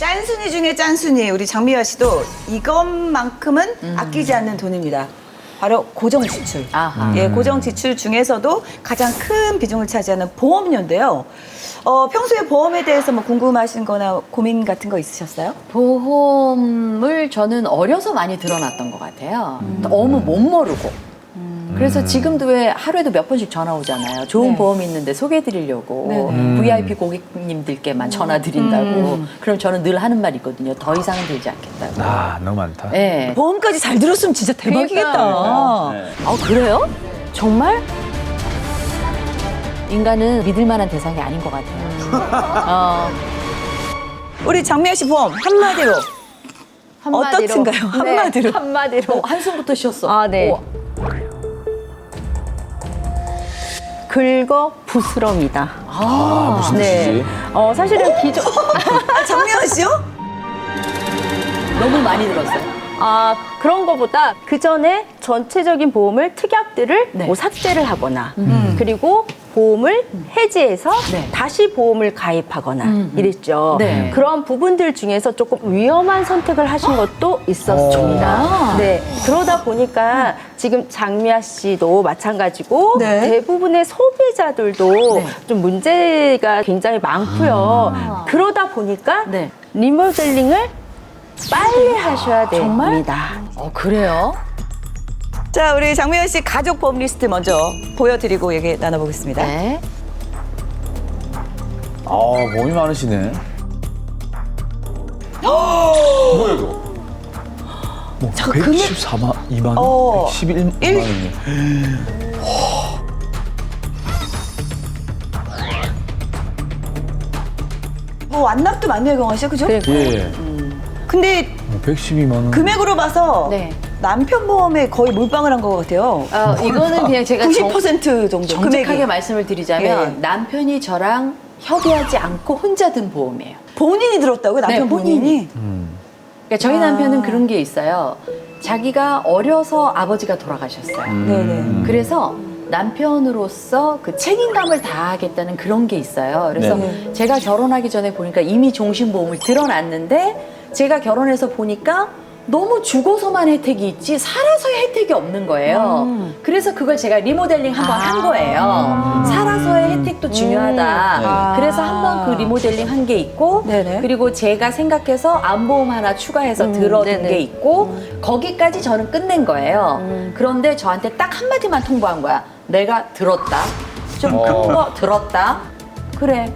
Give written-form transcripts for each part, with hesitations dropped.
짠순이 중에 짠순이 우리 장미화 씨도 이것만큼은 아끼지 않는 돈입니다. 바로 고정 지출. 아하. 예, 고정 지출 중에서도 가장 큰 비중을 차지하는 보험료인데요. 평소에 보험에 대해서 뭐 궁금하신 거나 고민 같은 거 있으셨어요? 보험을 저는 어려서 많이 들어놨던 것 같아요. 너무 못 모르고. 그래서 지금도 왜 하루에도 몇 번씩 전화 오잖아요. 좋은 네. 보험이 있는데 소개해드리려고 VIP 고객님들께만 전화 드린다고. 그럼 저는 늘 하는 말이 있거든요. 더 이상은 들지 않겠다고. 아, 너무 많다. 네. 보험까지 잘 들었으면 진짜 대박이겠다. 네. 그래요? 정말? 인간은 믿을 만한 대상이 아닌 것 같아요. 우리 장미화 씨 보험 한마디로 어떻든가요? 한마디로. 한마디로. 한숨부터 쉬었어. 아, 네. 우와. 긁어 부스럼이다. 무슨 네. 뜻이지? 사실은 기존 장미화 씨요? 너무 많이 들었어요. 그런 거보다 그 전에 전체적인 보험을 특약들을 네. 뭐 삭제를 하거나 그리고 보험을 해지해서 네. 다시 보험을 가입하거나 이랬죠. 네. 그런 부분들 중에서 조금 위험한 선택을 하신 것도 있었습니다. 정말? 네. 그러다 보니까 지금 장미아 씨도 마찬가지고 네. 대부분의 소비자들도 네. 좀 문제가 굉장히 많고요. 그러다 보니까 네. 리모델링을 빨리 하셔야 정말? 됩니다. 그래요? 자, 우리 장미화 씨 가족 보험 리스트 먼저 보여드리고 얘기 나눠보겠습니다. 네. 몸이 많으시네. 뭐야, 이거? 뭐, 114만, 2만 원? 111만 원이네. 뭐 완납도 많네요, 경화 씨, 그죠? 네. 예. 근데 112만 원. 금액으로 봐서 네. 남편 보험에 거의 몰빵을 한 것 같아요. 이거는 그냥 제가 90% 정도 정직하게 금액이. 말씀을 드리자면 예. 남편이 저랑 협의하지 않고 혼자 든 보험이에요. 본인이 들었다고요? 남편 네, 본인이? 그러니까 저희 남편은 그런 게 있어요. 자기가 어려서 아버지가 돌아가셨어요. 네네. 그래서 남편으로서 그 책임감을 다하겠다는 그런 게 있어요. 그래서 네. 제가 결혼하기 전에 보니까 이미 종신보험을 들어놨는데 제가 결혼해서 보니까 너무 죽어서만 혜택이 있지 살아서의 혜택이 없는 거예요. 그래서 그걸 제가 리모델링 한번 한 거예요. 살아서의 혜택도 중요하다. 그래서 한번 그 리모델링 한 게 있고 네네. 그리고 제가 생각해서 안보험 하나 추가해서 들어둔 네네. 게 있고 거기까지 저는 끝낸 거예요. 그런데 저한테 딱 한마디만 통보한 거야. 내가 들었다. 좀 큰 거 들었다. 그래.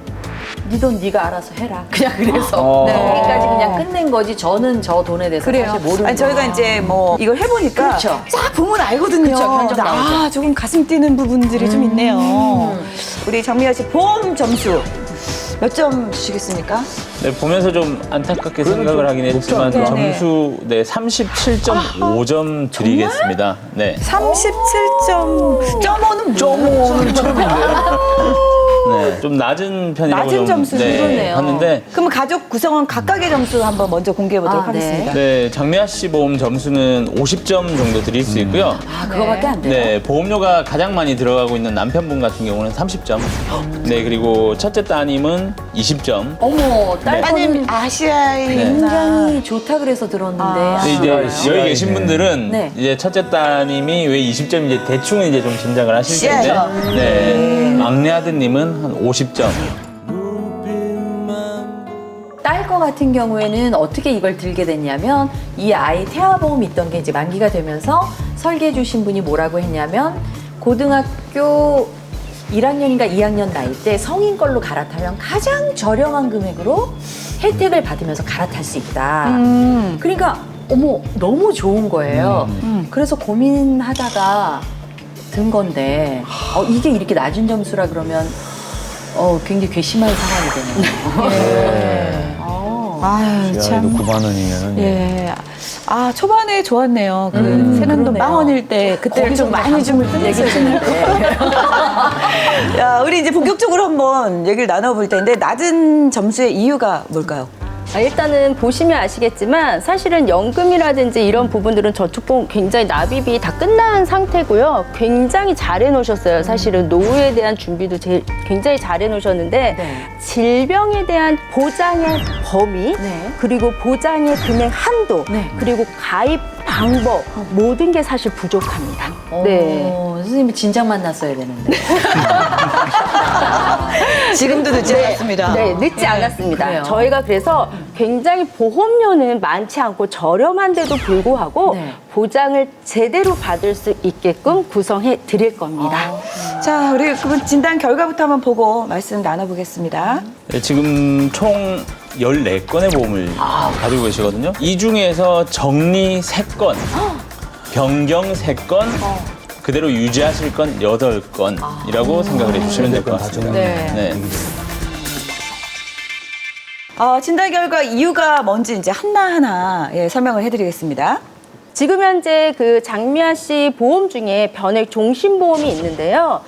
네 돈 네가 알아서 해라. 그냥 그래서 거기까지 그냥 끝낸 거지. 저는 저 돈에 대해서 그래요. 사실 모르는 아니, 저희가 거예요. 이제 뭐 이걸 해보니까 그렇죠. 딱 보면 알거든요. 그렇죠. 견적 그래서 나오죠. 조금 가슴 뛰는 부분들이 좀 있네요. 우리 장미화 씨 보험 점수 몇 점 주시겠습니까? 네, 보면서 좀 안타깝게 생각을 하긴 했지만 네네. 점수 37.5점 드리겠습니다. 네. 37점. 점오는 점오는 처음인데. 네. 좀 낮은 편이라고 낮은 좀 점수 그러네요. 하는데 그럼 가족 구성원 각각의 점수 한번 먼저 공개해 보도록 아, 네. 하겠습니다. 네, 장미아 씨 보험 점수는 50점 정도 드릴 수 있고요. 그거밖에 안 돼요. 네, 보험료가 가장 많이 들어가고 있는 남편분 같은 경우는 30점. 네, 그리고 첫째 따님은 20점. 어머, 딸 따님 거는 아시아인 굉장히 좋다 그래서 들었는데. 근데 이제 여기 계신 분들은 네. 이제 첫째 따님이 왜 20점인지 대충 이제 좀 짐작을 하실 텐데, 시야죠. 네, 막내 아드님은 한 50점. 딸 거 같은 경우에는 어떻게 이걸 들게 됐냐면 이 아이 태아보험이 있던 게 이제 만기가 되면서 설계해 주신 분이 뭐라고 했냐면 고등학교 1학년인가 2학년 나이 때 성인 걸로 갈아타면 가장 저렴한 금액으로 혜택을 받으면서 갈아탈 수 있다. 그러니까 어머 너무 좋은 거예요. 그래서 고민하다가 든 건데 이게 이렇게 낮은 점수라 그러면 굉장히 괘씸한 상황이 되네요. 아유, 지하에도 참. 9만 원이면. 예. 아, 초반에 좋았네요. 그 세는돈 그러네요. 빵원일 때 그때 거기서 좀 많이 좀 얘기했는데. 야, 우리 이제 본격적으로 한번 얘기를 나눠볼 텐데 낮은 점수의 이유가 뭘까요? 일단은 보시면 아시겠지만 사실은 연금이라든지 이런 부분들은 저축보험 굉장히 납입이 다 끝난 상태고요. 굉장히 잘 해놓으셨어요. 사실은 노후에 대한 준비도 굉장히 잘 해놓으셨는데 네. 질병에 대한 보장의 범위 네. 그리고 보장의 금액 한도 네. 그리고 가입 방법 모든 게 사실 부족합니다. 네. 선생님이 진작 만났어야 되는데. 지금도 늦지 않았습니다. 네, 늦지 않았습니다. 그래요? 저희가 그래서 굉장히 보험료는 많지 않고 저렴한데도 불구하고 네. 보장을 제대로 받을 수 있게끔 구성해 드릴 겁니다. 자, 우리 그분 진단 결과부터 한번 보고 말씀 나눠보겠습니다. 네, 지금 총 14건의 보험을 가지고 계시거든요. 이 중에서 정리 3건, 변경 3건, 그대로 유지하실 건 8건이라고 생각을 해주시면 될 것 같습니다. 네. 진단 결과 이유가 뭔지 이제 하나하나 설명을 해드리겠습니다. 지금 현재 그 장미아 씨 보험 중에 변액 종신보험이 있는데요.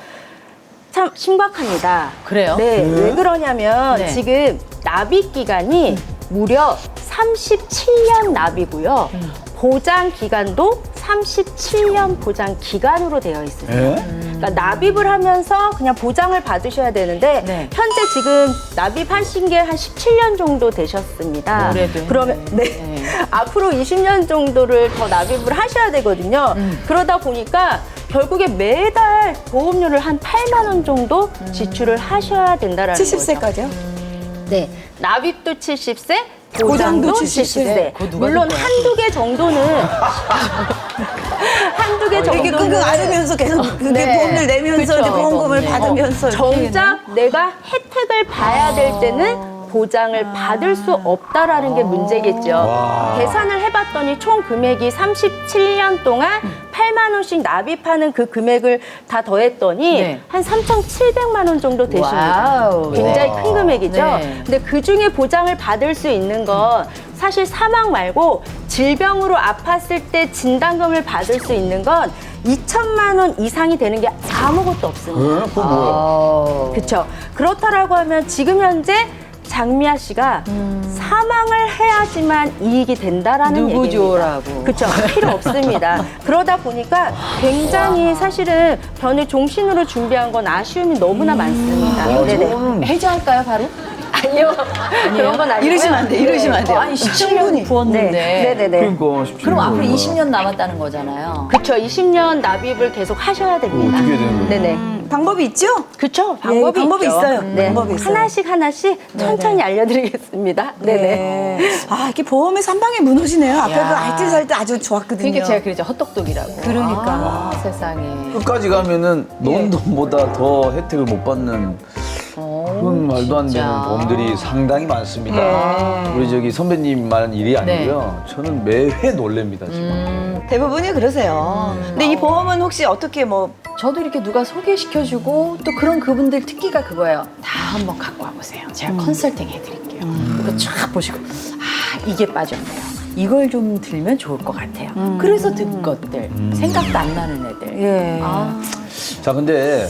참 심각합니다. 그래요? 네. 왜 그러냐면 네. 지금 납입 기간이 무려 37년 납이고요. 보장 기간도 37년 보장 기간으로 되어 있습니다. 그러니까 납입을 하면서 그냥 보장을 받으셔야 되는데 네. 현재 지금 납입하신 게 한 17년 정도 되셨습니다. 올해도 그러면 했네. 네. 앞으로 20년 정도를 더 납입을 하셔야 되거든요. 그러다 보니까 결국에 매달 보험료를 한 8만 원 정도 지출을 하셔야 된다라는 거죠. 70세까지요? 네. 납입도 70세, 보장도 보장도 70세. 70세. 그거 누가 물론 줄 거야, 한두 개 정도는 한두 개 정도는 이렇게 끙끙 앓으면서 계속 그게 네. 보험을 내면서 그쵸. 이제 보험금을 네. 받으면서 정작 내가 혜택을 봐야 될 때는 보장을 받을 수 없다라는 게 문제겠죠. 계산을 해봤더니 총 금액이 37년 동안 8만 원씩 납입하는 그 금액을 다 더했더니 네. 한 3,700만 원 정도 되십니다. 와우. 굉장히 큰 금액이죠. 네. 근데 그 중에 보장을 받을 수 있는 건 사실 사망 말고 질병으로 아팠을 때 진단금을 받을 수 있는 건 2천만 원 이상이 되는 게 아무것도 없습니다. 그렇죠. 그렇다라고 하면 지금 현재 장미아 씨가 사망을 해야지만 이익이 된다라는 누구죠라고. 얘기입니다. 그렇죠. 필요 없습니다. 그러다 보니까 굉장히 사실은 변을 종신으로 준비한 건 아쉬움이 너무나 많습니다. 네네. 해지할까요, 바로? 아니요. 그런 건 아니고요. 이러시면 안 돼, 이러시면 안 돼요. 아니, 17년 부었는데. 네. 네네네. 그러니까 쉽지 그럼 앞으로 않은 거야. 20년 남았다는 거잖아요. 그렇죠. 20년 납입을 계속 하셔야 됩니다. 어떻게 되는 거예요? 네네. 방법이 있죠? 그렇죠. 방법이 방법이 있죠. 있어요. 네. 방법이 있어요. 하나씩 천천히 알려드리겠습니다. 네네. 이게 보험에서 한 방에 무너지네요. 아까 야. 그 알뜰 살 때 아주 좋았거든요. 그러니까 제가 그러죠. 헛똑똑이라고. 그러니까. 아, 세상에. 끝까지 가면은 논 돈보다 더 혜택을 못 받는 그런 말도 안 되는 진짜. 보험들이 상당히 많습니다. 우리 저기 선배님 말은 일이 아니고요. 저는 매회 놀랍니다, 지금. 대부분이 그러세요. 근데 이 보험은 혹시 어떻게 뭐 저도 이렇게 누가 소개시켜주고 또 그런 그분들 특기가 그거예요. 다 한번 갖고 와보세요. 제가 컨설팅 해드릴게요. 그거 쫙 보시고 이게 빠졌네요. 이걸 좀 들면 좋을 것 같아요. 그래서 듣 것들 생각도 안 나는 애들. 예. 자, 근데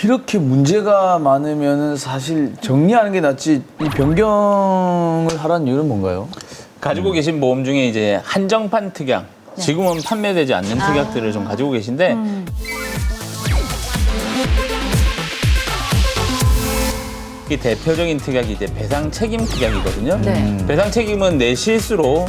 이렇게 문제가 많으면은 사실 정리하는 게 낫지 이 변경을 하라는 이유는 뭔가요? 가지고 계신 보험 중에 이제 한정판 특약, 지금은 판매되지 않는 특약들을 좀 가지고 계신데 이 대표적인 특약이 이제 배상 책임 특약이거든요. 네. 배상 책임은 내 실수로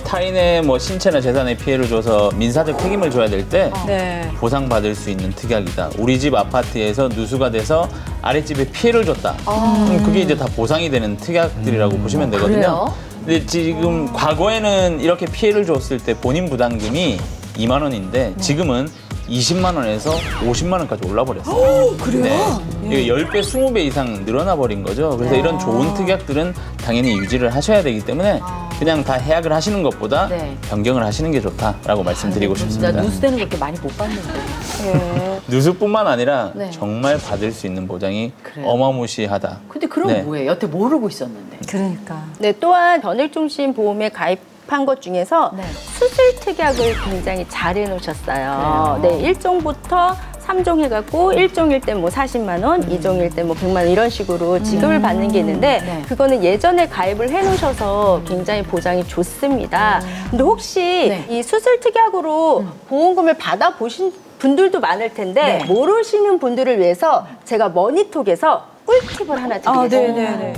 타인의 뭐 신체나 재산에 피해를 줘서 민사적 책임을 져야 될 때 네. 보상받을 수 있는 특약이다. 우리 집 아파트에서 누수가 돼서 아랫집에 피해를 줬다. 그럼 그게 이제 다 보상이 되는 특약들이라고 보시면 되거든요. 그래요? 근데 지금 과거에는 이렇게 피해를 줬을 때 본인 부담금이 2만 원인데 지금은 20만 원에서 50만 원까지 올라버렸어요. 그래요? 이게 10배, 20배 이상 늘어나 버린 거죠. 그래서 이런 좋은 특약들은 당연히 유지를 하셔야 되기 때문에 그냥 다 해약을 하시는 것보다 네. 변경을 하시는 게 좋다라고 말씀드리고 진짜 싶습니다. 누수되는 거 그렇게 많이 못 봤는데. 누수뿐만 아니라 네. 정말 받을 수 있는 보장이 그래요? 어마무시하다. 근데 그럼 네. 뭐예요? 여태 모르고 있었는데. 그러니까. 네, 또한 변액종신 보험에 가입한 것 중에서 네. 수술 특약을 굉장히 잘 해놓으셨어요. 그래요? 네, 1종부터 3종 해갖고 1종일 때 뭐 40만 원, 2종일 때 뭐 100만 원 이런 식으로 지급을 받는 게 있는데 네. 그거는 예전에 가입을 해놓으셔서 굉장히 보장이 좋습니다. 근데 혹시 네. 이 수술 특약으로 보험금을 받아보신 분들도 많을 텐데 네. 모르시는 분들을 위해서 제가 머니톡에서 꿀팁을 하나 아, 드리겠습니다. 네네네.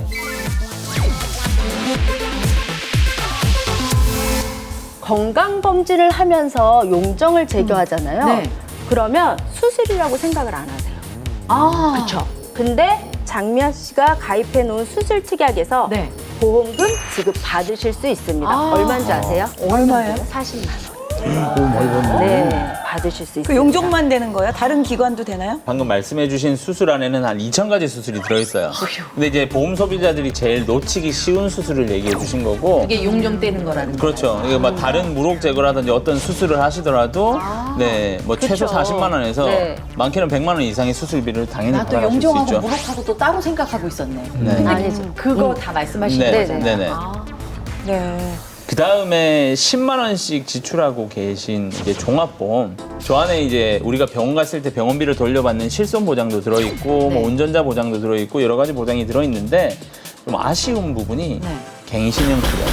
건강검진을 하면서 용정을 제거하잖아요. 네. 그러면 수술이라고 생각을 안 하세요. 아, 그렇죠. 근데 장미아 씨가 가입해 놓은 수술 특약에서 네. 보험금 지급 받으실 수 있습니다. 아. 얼마인지 아세요? 얼마예요? 40만 원. 오, 많이 받네. 네, 받으실 수 있습니다. 그 용종만 되는 거예요? 다른 기관도 되나요? 방금 말씀해주신 수술 안에는 한 2,000가지 수술이 들어있어요. 근데 이제 보험 소비자들이 제일 놓치기 쉬운 수술을 얘기해주신 거고. 이게 용종되는 거라는 거. 그렇죠. 이게 뭐 다른 무록 제거라든지 어떤 수술을 하시더라도 네, 뭐 최소 그쵸. 40만 원에서 네. 많게는 100만 원 이상의 수술비를 당연히 나도 받아실 수 용종하고 있죠. 무록하고 또 따로 생각하고 있었네. 네. 근데 아니죠. 그거 다 말씀하시는 네, 거잖아요. 네네. 아, 네. 그 다음에 10만 원씩 지출하고 계신 이제 종합보험. 저 안에 이제 우리가 병원 갔을 때 병원비를 돌려받는 실손 보장도 들어있고, 네. 뭐 운전자 보장도 들어있고 여러 가지 보장이 들어있는데 좀 아쉬운 부분이 네. 갱신형 특약.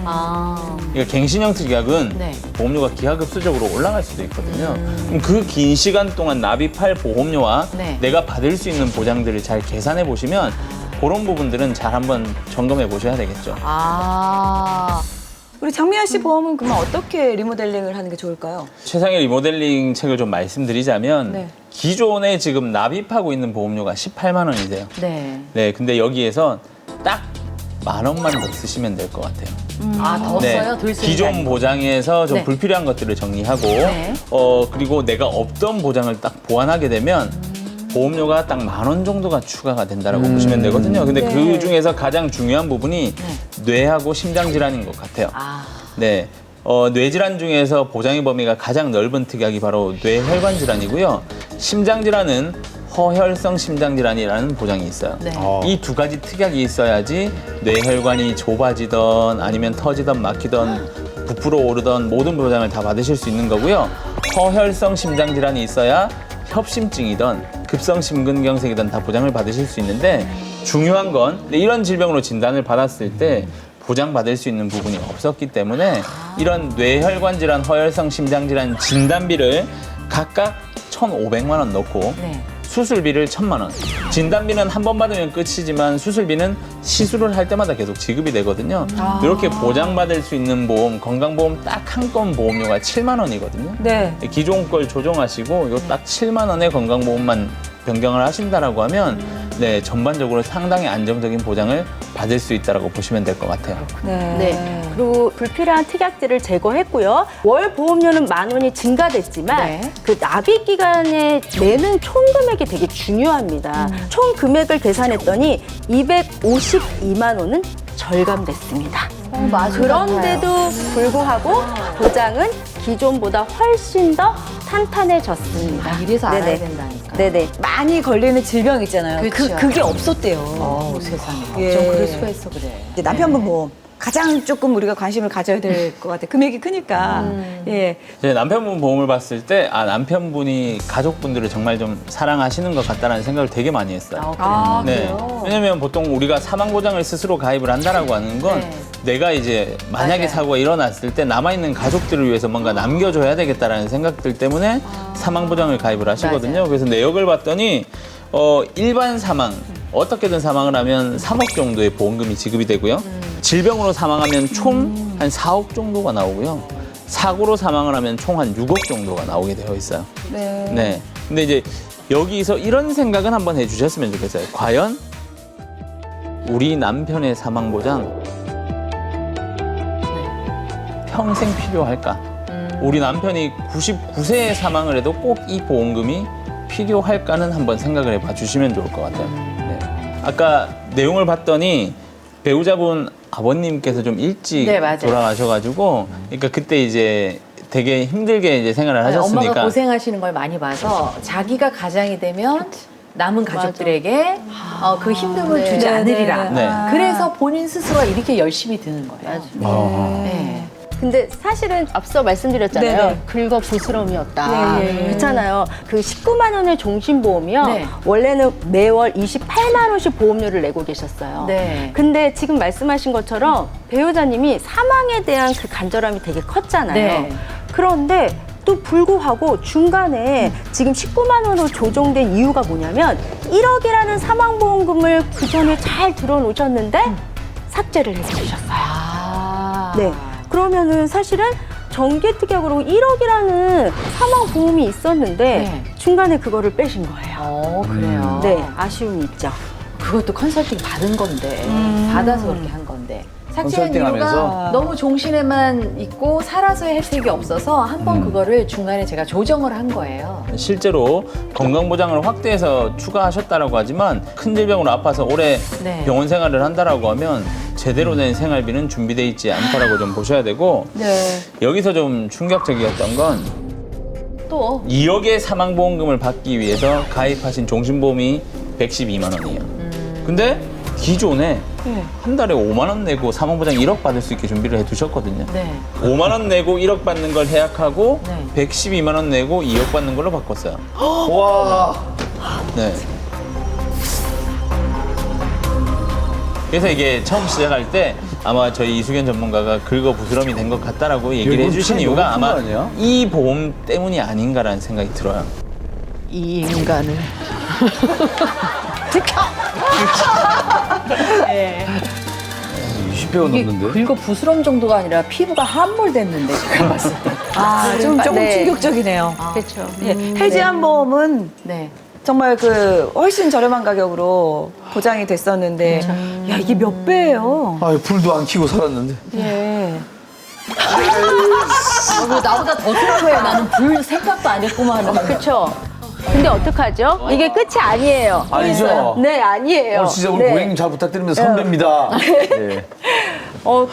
아, 그러니까 갱신형 특약은 네. 보험료가 기하급수적으로 올라갈 수도 있거든요. 그럼 그 긴 시간 동안 납입할 보험료와 네. 내가 받을 수 있는 보장들을 잘 계산해 보시면 그런 부분들은 잘 한번 점검해 보셔야 되겠죠. 아, 우리 장미아 씨 보험은 그러면 어떻게 리모델링을 하는 게 좋을까요? 최상의 리모델링 책을 좀 말씀드리자면 네. 기존에 지금 납입하고 있는 보험료가 18만 원이세요. 네. 네, 근데 여기에서 딱 10,000원만 더 쓰시면 될 것 같아요. 아, 더 써요? 덜 쓰는 게 기존 아니고. 보장에서 좀 네. 불필요한 것들을 정리하고 네. 그리고 내가 없던 보장을 딱 보완하게 되면 보험료가 딱 10,000원 정도가 추가가 된다라고 보시면 되거든요. 근데 네. 그 중에서 가장 중요한 부분이 뇌하고 심장 질환인 것 같아요. 아, 네. 뇌질환 중에서 보장의 범위가 가장 넓은 특약이 바로 뇌혈관 질환이고요. 심장 질환은 허혈성 심장 질환이라는 보장이 있어요. 네. 이 두 가지 특약이 있어야지 뇌혈관이 좁아지던 아니면 터지던 막히던 부풀어 오르던 모든 보장을 다 받으실 수 있는 거고요. 허혈성 심장 질환이 있어야 협심증이든 급성 심근경색이든 다 보장을 받으실 수 있는데 중요한 건 이런 질병으로 진단을 받았을 때 보장받을 수 있는 부분이 없었기 때문에 이런 뇌혈관 질환, 허혈성 심장 질환 진단비를 각각 1,500만 원 넣고 네. 수술비를 1,000만 원. 진단비는 한 번 받으면 끝이지만 수술비는 시술을 할 때마다 계속 지급이 되거든요. 이렇게 보장받을 수 있는 보험, 건강보험 딱 한 건 보험료가 7만 원이거든요. 네. 기존 걸 조정하시고 요 딱 7만 원의 건강보험만 변경을 하신다라고 하면 네, 전반적으로 상당히 안정적인 보장을 받을 수 있다라고 보시면 될 것 같아요. 네. 네. 그리고 불필요한 특약들을 제거했고요. 월 보험료는 10,000원이 증가됐지만 네. 그 납입 기간에 내는 총 금액이 되게 중요합니다. 총 금액을 계산했더니 252만 원은 절감됐습니다. 맞아요. 그런데도 불구하고 보장은 기존보다 훨씬 더 탄탄해졌습니다. 아, 이래서 알아야 네네. 된다니까. 네네. 많이 걸리는 질병 있잖아요. 그쵸. 그게 없었대요. 어우, 세상에. 예. 좀 그럴 수가 있어, 그래. 이제 남편분 보험 가장 조금 우리가 관심을 가져야 될 것 같아요. 금액이 크니까. 예. 제 남편분 보험을 봤을 때 남편분이 가족분들을 정말 좀 사랑하시는 것 같다라는 생각을 되게 많이 했어요. 아, 그래요? 네. 왜냐면 보통 우리가 사망보장을 스스로 가입을 한다라고 하는 건 네. 내가 이제 만약에 맞아요. 사고가 일어났을 때 남아있는 가족들을 위해서 뭔가 남겨줘야 되겠다라는 생각들 때문에 사망보장을 가입을 하시거든요. 맞아요. 그래서 내역을 봤더니 일반 사망, 어떻게든 사망을 하면 3억 정도의 보험금이 지급이 되고요. 질병으로 사망하면 총 한 4억 정도가 나오고요. 사고로 사망을 하면 총 한 6억 정도가 나오게 되어 있어요. 네. 네. 근데 이제 여기서 이런 생각은 한번 해주셨으면 좋겠어요. 과연 우리 남편의 사망 보장 평생 필요할까? 우리 남편이 99세에 사망을 해도 꼭 이 보험금이 필요할까는 한번 생각을 해봐 주시면 좋을 것 같아요. 네. 아까 내용을 봤더니 배우자분 아버님께서 좀 일찍 네, 맞아요. 돌아가셔가지고, 그러니까 그때 이제 되게 힘들게 이제 생활을 아니, 하셨으니까. 엄마가 고생하시는 걸 많이 봐서 자기가 가장이 되면 남은 가족들에게 그 힘듦을 주지 네, 않으리라. 네. 그래서 본인 스스로가 이렇게 열심히 드는 거예요. 어. 네. 근데 사실은 앞서 말씀드렸잖아요. 네네. 긁어 부스럼이었다. 예, 예. 그렇잖아요. 그 19만 원의 종신보험이요. 네. 원래는 매월 28만 원씩 보험료를 내고 계셨어요. 네. 근데 지금 말씀하신 것처럼 배우자님이 사망에 대한 그 간절함이 되게 컸잖아요. 네. 그런데 또 불구하고 중간에 지금 19만 원으로 조정된 이유가 뭐냐면 1억이라는 사망보험금을 그 전에 잘 들어놓으셨는데 삭제를 해주셨어요. 아. 네. 그러면은 사실은 정기특약으로 1억이라는 사망보험이 있었는데 네. 중간에 그거를 빼신 거예요. 그래요. 네. 아쉬움이 있죠. 그것도 컨설팅 받은 건데 받아서 그렇게 한 건데 삭제한 컨설팅 이유가 하면서? 너무 종신에만 있고 살아서의 혜택이 없어서 한번 그거를 중간에 제가 조정을 한 거예요. 실제로 건강보장을 확대해서 추가하셨다라고 하지만 큰 질병으로 아파서 오래 네. 병원 생활을 한다라고 하면 제대로 된 생활비는 준비되어 있지 않다라고 좀 보셔야 되고 네. 여기서 좀 충격적이었던 건 또 2억의 사망보험금을 받기 위해서 가입하신 종신보험이 112만 원이에요. 근데 기존에 한 달에 5만 원 내고 사망보장 1억 받을 수 있게 준비를 해두셨거든요. 네. 5만 원 내고 1억 받는 걸 해약하고 네. 112만 원 내고 2억 받는 걸로 바꿨어요. 와. 네. 그래서 이게 처음 시작할 때 아마 저희 이수견 전문가가 긁어 부스럼이 된 것 같다라고 얘기를 이건 해주신 차이 이유가 너무 큰거 아마 아니야? 이 보험 때문이 아닌가라는 생각이 들어요. 이 인간을 20배가 이게 넘는데? 긁어 부스럼 정도가 아니라 피부가 함몰됐는데 제가 봤을 때. 아, 좀 조금 네. 충격적이네요. 그렇죠. 예, 해지암보험은 네. 정말 그 훨씬 저렴한 가격으로 보장이 됐었는데, 야, 이게 몇 배예요? 아, 불도 안 켜고 살았는데. 예. 왜 나보다 더 쓰라고요? 나는 불 생각도 안 했구만. 그렇죠. 근데 어떡하죠? 이게 끝이 아니에요. 아니죠? 네, 아니에요. 진짜 우리 네. 고객님 잘 부탁드립니다. 선배입니다. 네.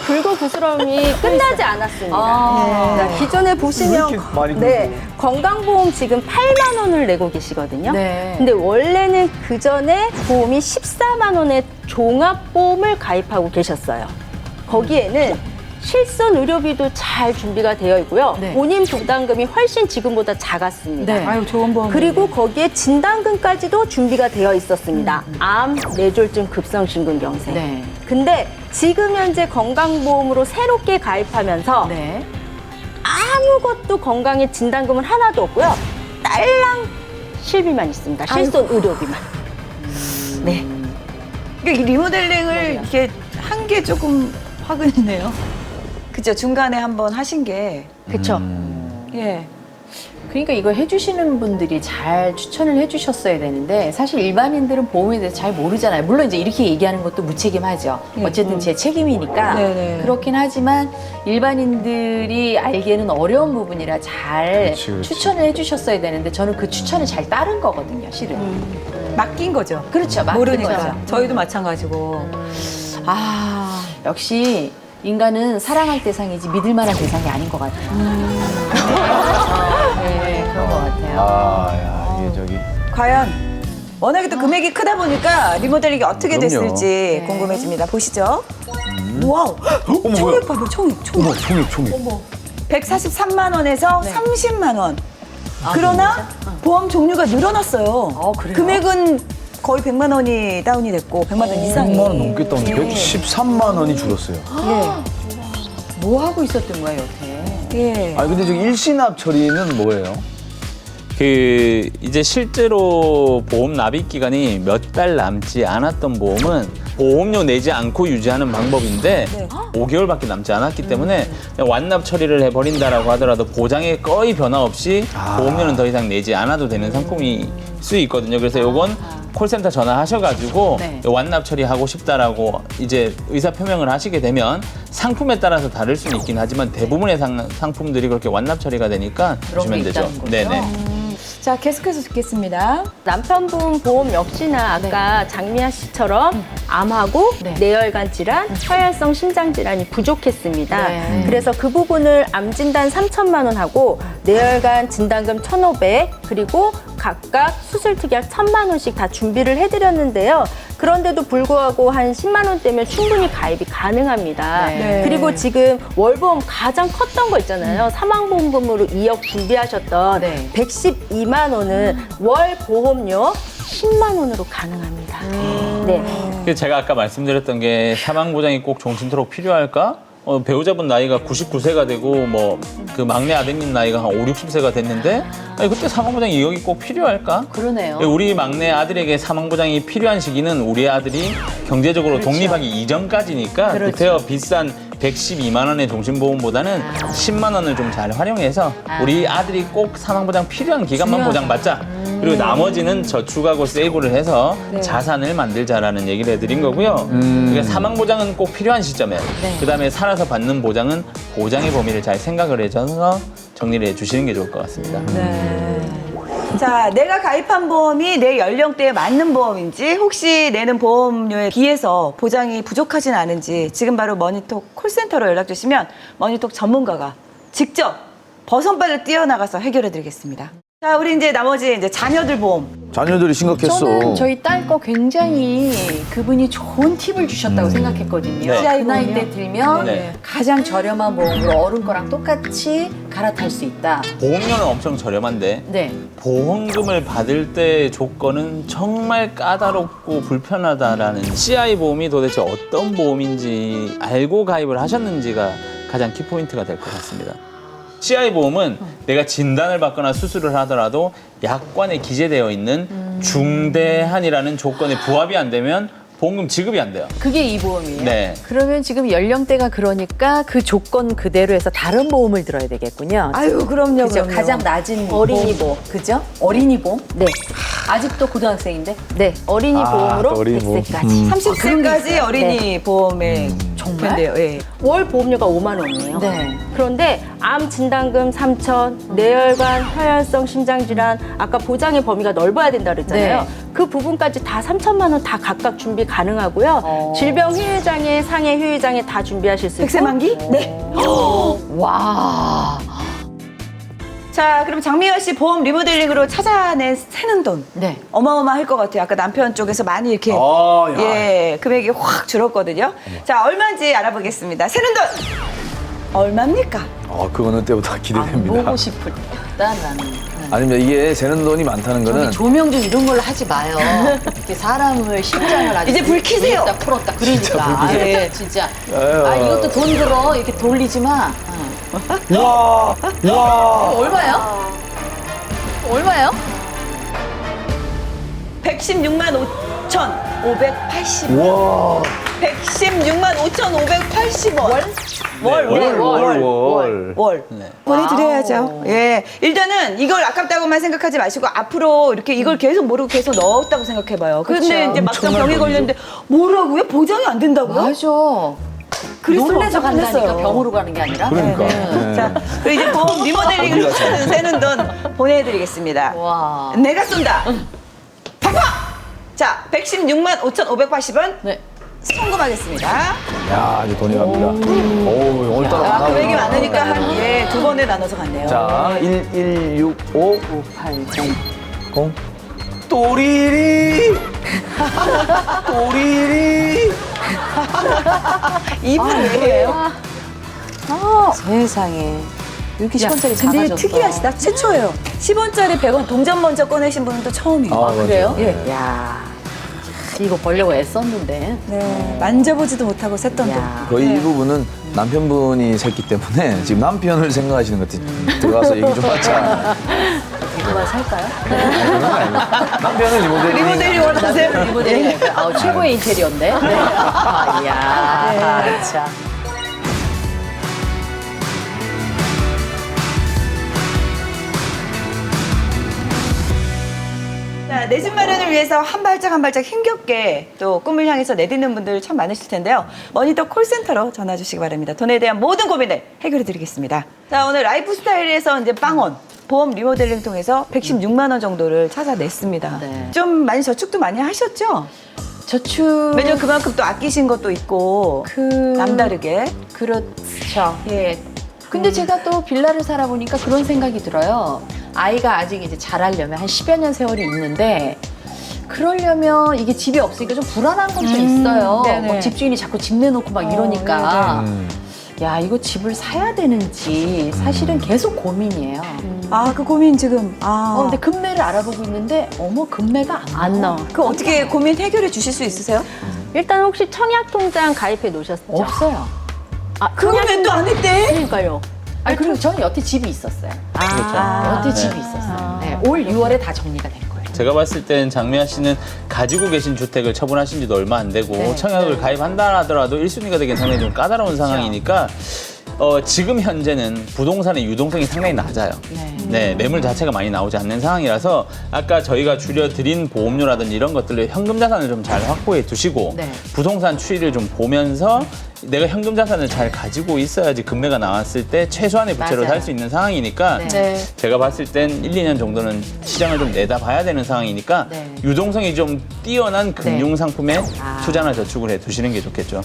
긁어 부스럼이 끝나지 않았습니다. 자, 기존에 왜 보시면 이렇게 많이 네, 건강보험 지금 8만 원을 내고 계시거든요. 네. 근데 원래는 그 전에 보험이 14만 원의 종합보험을 가입하고 계셨어요. 거기에는 실손 의료비도 잘 준비가 되어 있고요. 네. 본인 부담금이 훨씬 지금보다 작았습니다. 네. 아유, 좋은 보험. 그리고 거기에 진단금까지도 준비가 되어 있었습니다. 암, 뇌졸중, 급성심근경색. 네. 근데 지금 현재 건강보험으로 새롭게 가입하면서 네. 아무것도 건강에 진단금은 하나도 없고요. 딸랑 실비만 있습니다. 실손 의료비만. 네. 그러니까 이 리모델링을 이렇게 한 게 조금 화근이네요. 그죠? 중간에 한번 하신 게. 그쵸. 예. 그러니까 이걸 해주시는 분들이 잘 추천을 해주셨어야 되는데 사실 일반인들은 보험에 대해서 잘 모르잖아요. 물론 이제 이렇게 얘기하는 것도 무책임하죠. 어쨌든 제 책임이니까 네네. 그렇긴 하지만 일반인들이 알기에는 어려운 부분이라 잘 그치, 그치. 추천을 해주셨어야 되는데 저는 그 추천을 잘 따른 거거든요, 실은. 맡긴 거죠. 그렇죠, 맡긴 모르니까. 거죠. 저희도 마찬가지고. 아, 역시 인간은 사랑할 대상이지 믿을 만한 대상이 아닌 것 같아요. 네, 그런 것 같아요. 아, 야, 이게 저기. 과연 워낙에 또 금액이 크다 보니까 리모델링이 어떻게 그럼요. 됐을지 궁금해집니다. 보시죠. 와우. 어머, 총액 봐봐, 총액. 어머, 총액. 143만 원에서 30만 원. 그러나 보험 종류가 늘어났어요. 그래요? 금액은 거의 100만 원이 다운이 됐고 100만 원 이상이. 100만 원 넘겠다. 113만 원이 줄었어요. 뭐 하고 있었던 거예요, 여태? 예. 아, 근데 저기 일시납 처리는 뭐예요? 그 이제 실제로 보험 납입 기간이 몇 달 남지 않았던 보험은 보험료 내지 않고 유지하는 방법인데 네. 5개월밖에 남지 않았기 때문에 그냥 완납 처리를 해버린다라고 하더라도 보장에 거의 변화 없이 보험료는 더 이상 내지 않아도 되는 상품일 수 있거든요. 그래서 요건 콜센터 전화하셔가지고 네. 완납 처리하고 싶다라고 이제 의사 표명을 하시게 되면 상품에 따라서 다를 수는 있긴 하지만 대부분의 상품들이 그렇게 완납 처리가 되니까 그런 게 보시면 되죠. 있다는 거죠? 네네. 자, 계속해서 듣겠습니다. 남편분 보험 역시나 아까 장미아 씨처럼 암하고 네. 뇌혈관 질환, 혈혈성 심장 질환이 부족했습니다. 네. 그래서 그 부분을 암 진단 3천만 원 하고 뇌혈관 진단금 1,500 그리고 각각 수술 특약 1,000만 원씩 다 준비를 해드렸는데요. 그런데도 불구하고 한 10만 원대면 충분히 가입이 가능합니다. 네. 그리고 지금 월보험 가장 컸던 거 있잖아요. 사망보험금으로 2억 준비하셨던 네. 112만 원은 월 보험료 10만 원으로 가능합니다. 네. 그래서 제가 아까 말씀드렸던 게 사망보장이 꼭 종신토록 필요할까? 배우자분 나이가 99세가 되고 뭐 그 막내 아드님 나이가 한 5, 60세가 됐는데 아니, 그때 사망보장이 2억이 꼭 필요할까? 그러네요. 우리 막내 아들에게 사망보장이 필요한 시기는 우리 아들이 경제적으로 독립하기 이전까지니까 그때요 비싼 112만 원의 종신보험보다는 10만 원을 좀 잘 활용해서 우리 아들이 꼭 사망보장 필요한 기간만 보장받자. 그리고 나머지는 저축하고 세이브를 해서 자산을 만들자라는 얘기를 해드린 거고요. 그러니까 사망보장은 꼭 필요한 시점에 그다음에 살아서 받는 보장은 보장의 범위를 잘 생각을 해줘서 정리를 해주시는 게 좋을 것 같습니다. 자, 내가 가입한 보험이 내 연령대에 맞는 보험인지 혹시 내는 보험료에 비해서 보장이 부족하진 않은지 지금 바로 머니톡 콜센터로 연락 주시면 머니톡 전문가가 직접 버선발을 뛰어나가서 해결해 드리겠습니다. 자, 우리 이제 나머지 이제 자녀들 보험. 자녀들이 심각했어. 저는 저희 딸 거 굉장히 그분이 좋은 팁을 주셨다고 생각했거든요. 네. 그 나이 때 들면 네. 가장 저렴한 보험으로 어른 거랑 똑같이 갈아탈 수 있다. 보험료는 엄청 저렴한데 네. 보험금을 받을 때 조건은 정말 까다롭고 불편하다라는 CI 보험이 도대체 어떤 보험인지 알고 가입을 하셨는지가 가장 키포인트가 될 것 같습니다. CI 보험은 내가 진단을 받거나 수술을 하더라도 약관에 기재되어 있는 중대한이라는 조건에 부합이 안 되면 보험금 지급이 안 돼요. 그게 이 보험이에요? 네. 그러면 지금 연령대가 그러니까 그 조건 그대로 해서 다른 보험을 들어야 되겠군요. 아유, 그럼요. 그죠? 그럼요. 가장 낮은 어린이 보험. 그죠? 어린이 보험? 네. 아직도 고등학생인데? 네. 어린이 보험으로 또 어린이 보험. 100세까지. 30세까지 어린이 보험에 정말? 된대요. 예. 월 보험료가 5만 원이에요. 네. 그런데 암 진단금 3천, 뇌혈관, 혈혈성 심장질환, 아까 보장의 범위가 넓어야 된다 그랬잖아요. 네. 그 부분까지 다 3천만 원 다 각각 준비 가능하고요. 질병 후유장애, 상해 후유장애 다 준비하실 수 있고. 백세 만기? 네. 와. 자, 그럼 장미연 씨 보험 리모델링으로 찾아낸 새는 돈. 네. 어마어마할 것 같아요. 아까 남편 쪽에서 많이 이렇게 아, 야. 예, 금액이 확 줄었거든요. 자, 얼마인지 알아보겠습니다. 새는 돈 얼마입니까? 그거는 때보다 기대됩니다. 보고 싶다라는. 아닙니다. 이게 세는 돈이 많다는 거는 저기 조명 좀 이런 걸로 하지 마요. 이렇게 사람을 심장을 아주 이제 불 켜세요. 다 풀었다. 그러니까. 예, 진짜. 에휴. 이것도 돈 들어. 이렇게 돌리지 마. 와, 와. 얼마야? 얼마예요? 116만 5,580원. 와. 116만 5,580원. 월. 네. 보내드려야죠. 예. 일단은 이걸 아깝다고만 생각하지 마시고 앞으로 이렇게 이걸 계속 모르고 계속 넣었다고 생각해봐요. 근데 그쵸. 이제 막상 엄청난 병에 돈이죠. 걸렸는데 뭐라고요? 보장이 안 된다고요? 맞아. 그래서 놀래서 깜짝 간다니까 놀랐어요. 병으로 가는 게 아니라. 그러니까. 네. 자, 그리고 이제 보험 리모델링을 어디 가서. 새는 돈 보내드리겠습니다. 와. 내가 쏜다. 팍팍! 자, 116만 5,580원 네. 송금하겠습니다. 야, 이제 돈이 갑니다. 오, 오늘따라 아, 많아 금액이 보이네. 많으니까 한, 예, 두 번에 나눠서 갔네요. 자, 1165 580. 0. 또리리. 또리리. 이분 왜예요? 세상에. 이렇게 10원짜리 근데 작아졌어. 특이하시다. 최초예요. 10원짜리 100원 동전 먼저 꺼내신 분은 또 처음이에요. 아, 그래요? 예. 야. 이거 벌려고 애썼는데. 네. 만져보지도 못하고 샜던 돈. 야. 거의 이 부분은 남편분이 샜기 때문에 지금 남편을 생각하시는 것 같아요. 들어가서 얘기 좀 하자. 이거만 살까요? 남편은 리모델링 원하세요? 리모델링. 최고의 인테리어인데. 네. 이야. 참. 자, 내 집 마련을 위해서 한 발짝 한 발짝 힘겹게 또 꿈을 향해서 내딛는 분들 참 많으실 텐데요. 머니터 콜센터로 전화 주시기 바랍니다. 돈에 대한 모든 고민을 해결해 드리겠습니다. 자, 오늘 라이프 스타일에서 이제 빵원 보험 리모델링 통해서 116만 원 정도를 찾아냈습니다. 네. 좀 많이 저축도 많이 하셨죠? 저축. 매년 그만큼 또 아끼신 것도 있고 남다르게. 그렇죠. 예. 근데 제가 또 빌라를 살아보니까 그런 생각이 들어요. 아이가 아직 이제 자라려면 한 10여 년 세월이 있는데 그러려면 이게 집이 없으니까 좀 불안한 것도 있어요. 네네. 뭐 집주인이 자꾸 집 내놓고 막 이러니까. 야, 이거 집을 사야 되는지 사실은 계속 고민이에요. 아, 그 고민 지금. 아. 근데 금매를 알아보고 있는데 어머 금매가 안 나와. 그 어떻게 고민 해결해 주실 수 있으세요? 일단 혹시 청약통장 가입해 놓으셨죠? 없어요. 아, 그건 왜 또 안 했대? 그러니까요. 아니 그리고 저는 여태 집이 있었어요. 여태 집이 있었어요. 네, 올 6월에 다 정리가 된 거예요. 제가 봤을 땐 장미아 씨는 가지고 계신 주택을 처분하신 지도 얼마 안 되고 네. 청약을 가입한다 하더라도 1순위가 되긴 상당히 좀 까다로운 상황이니까 지금 현재는 부동산의 유동성이 상당히 낮아요. 네, 매물 자체가 많이 나오지 않는 상황이라서 아까 저희가 줄여드린 보험료라든지 이런 것들을 현금 자산을 좀 잘 확보해 두시고 네. 부동산 추이를 좀 보면서 내가 현금 자산을 잘 가지고 있어야지 금매가 나왔을 때 최소한의 부채로 맞아요. 살 수 있는 상황이니까 네. 제가 봤을 땐 1, 2년 정도는 시장을 좀 내다봐야 되는 상황이니까 네. 유동성이 좀 뛰어난 금융 상품에 아. 투자나 저축을 해 두시는 게 좋겠죠.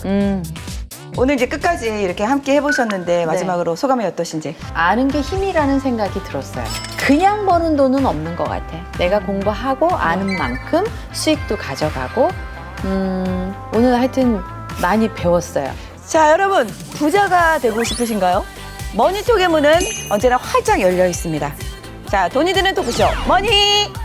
오늘 이제 끝까지 이렇게 함께 해보셨는데 마지막으로 소감이 어떠신지? 아는 게 힘이라는 생각이 들었어요. 그냥 버는 돈은 없는 것 같아. 내가 공부하고 아는 만큼 수익도 가져가고 오늘 하여튼 많이 배웠어요. 자, 여러분 부자가 되고 싶으신가요? 머니톡의 문은 언제나 활짝 열려 있습니다. 자, 돈이 드는 토크쇼 머니톡입니다.